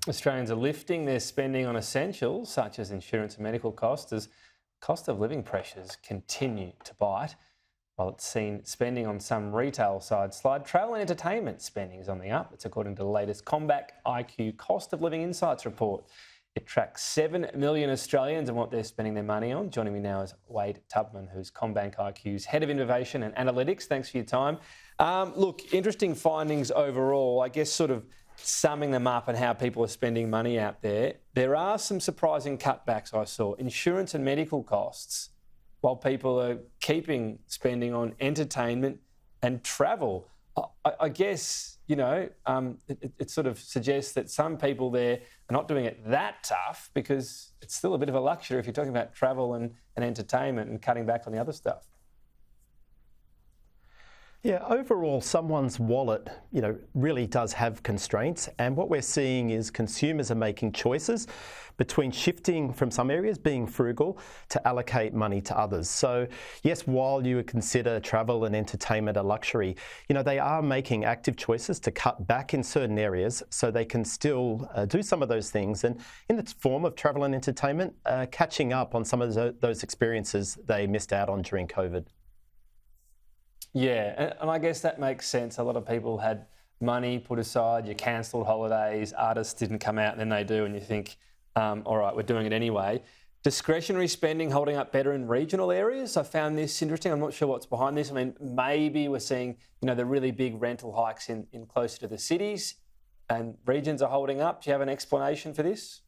Australians are lifting their spending on essentials such as insurance and medical costs as cost of living pressures continue to bite. While it's seen spending on some retail sides slide, travel and entertainment spending is on the up. It's according to the latest CommBank IQ Cost of Living Insights report. It tracks 7 million Australians and what they're spending their money on. Joining me now is Wade Tubman, who's CommBank IQ's Head of Innovation and Analytics. Thanks for your time. Look, interesting findings overall. I guess sort of summing them up and how people are spending money out there. There are some surprising cutbacks I saw. Insurance and medical costs, while people are keeping spending on entertainment and travel. I guess, you know, it sort of suggests that some people there are not doing it that tough because it's still a bit of a luxury if you're talking about travel and entertainment and cutting back on the other stuff. Yeah, overall, someone's wallet, really does have constraints. And what we're seeing is consumers are making choices between shifting from some areas, being frugal, to allocate money to others. So yes, while you would consider travel and entertainment a luxury, they are making active choices to cut back in certain areas so they can still do some of those things. And in the form of travel and entertainment, catching up on some of those experiences they missed out on during COVID. Yeah, and I guess that makes sense. A lot of people had money put aside, you cancelled holidays, artists didn't come out, and then they do, and you think, all right, we're doing it anyway. Discretionary spending holding up better in regional areas. I found this interesting. I'm not sure what's behind this. I mean, maybe we're seeing, the really big rental hikes in closer to the cities and regions are holding up. Do you have an explanation for this?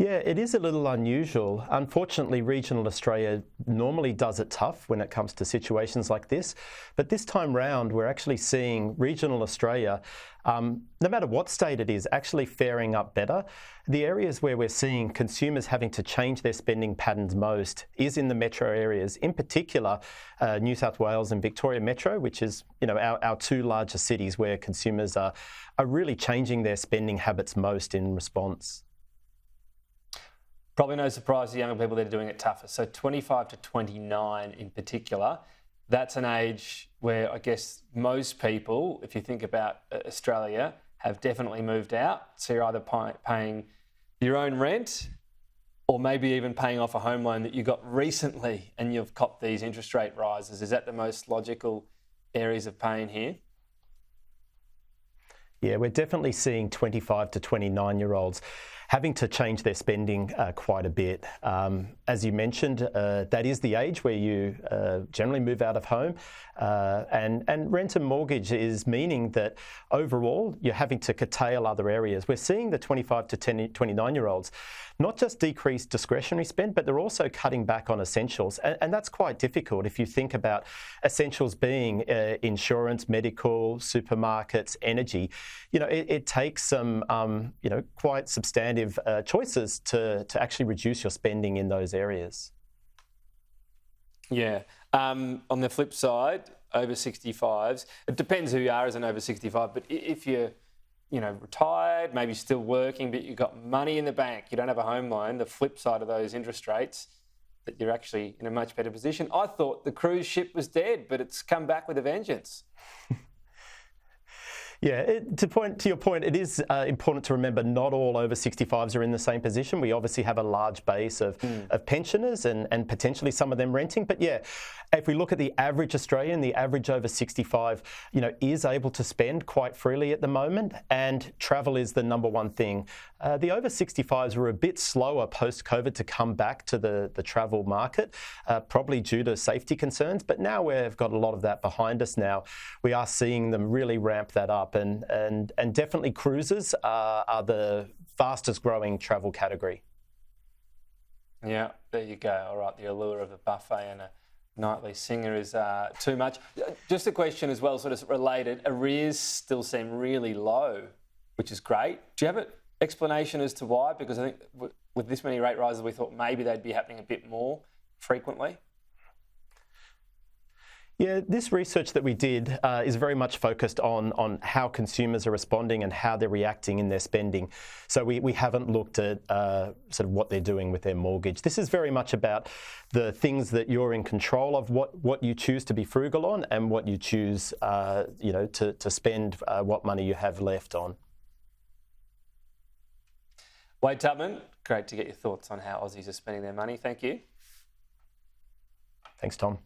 Yeah, it is a little unusual. Unfortunately, regional Australia normally does it tough when it comes to situations like this. But this time round, we're actually seeing regional Australia, no matter what state it is, actually faring up better. The areas where we're seeing consumers having to change their spending patterns most is in the metro areas, in particular, New South Wales and Victoria Metro, which is, our two largest cities where consumers are really changing their spending habits most in response. Probably no surprise to younger people that are doing it tougher. So 25 to 29 in particular, that's an age where I guess most people, if you think about Australia, have definitely moved out. So you're either paying your own rent or maybe even paying off a home loan that you got recently and you've copped these interest rate rises. Is that the most logical areas of pain here? Yeah, we're definitely seeing 25 to 29-year-olds having to change their spending quite a bit. As you mentioned, that is the age where you generally move out of home. And rent and mortgage is meaning that overall you're having to curtail other areas. We're seeing the 25 to 29-year-olds not just decrease discretionary spend, but they're also cutting back on essentials. And that's quite difficult if you think about essentials being insurance, medical, supermarkets, energy. It takes some, quite substantive choices to actually reduce your spending in those areas. Yeah. On the flip side, over 65s, it depends who you are as an over 65, but if you're, retired, maybe still working, but you've got money in the bank, you don't have a home loan, the flip side of those interest rates, that you're actually in a much better position. I thought the cruise ship was dead, but it's come back with a vengeance. Yeah, to your point, it is important to remember not all over 65s are in the same position. We obviously have a large base of pensioners and potentially some of them renting. But yeah, if we look at the average Australian, the average over 65, is able to spend quite freely at the moment, and travel is the number one thing. The over 65s were a bit slower post-COVID to come back to the travel market, probably due to safety concerns. But now we've got a lot of that behind us now. We are seeing them really ramp that up. And definitely cruises are the fastest growing travel category. Yeah, there you go. All right, the allure of a buffet and a nightly singer is too much. Just a question as well, sort of related. Arrears still seem really low, which is great. Do you have an explanation as to why? Because I think with this many rate rises, we thought maybe they'd be happening a bit more frequently. Yeah, this research that we did is very much focused on how consumers are responding and how they're reacting in their spending. So we haven't looked at sort of what they're doing with their mortgage. This is very much about the things that you're in control of, what you choose to be frugal on and what you choose, to spend what money you have left on. Wade Tubman, great to get your thoughts on how Aussies are spending their money. Thank you. Thanks, Tom.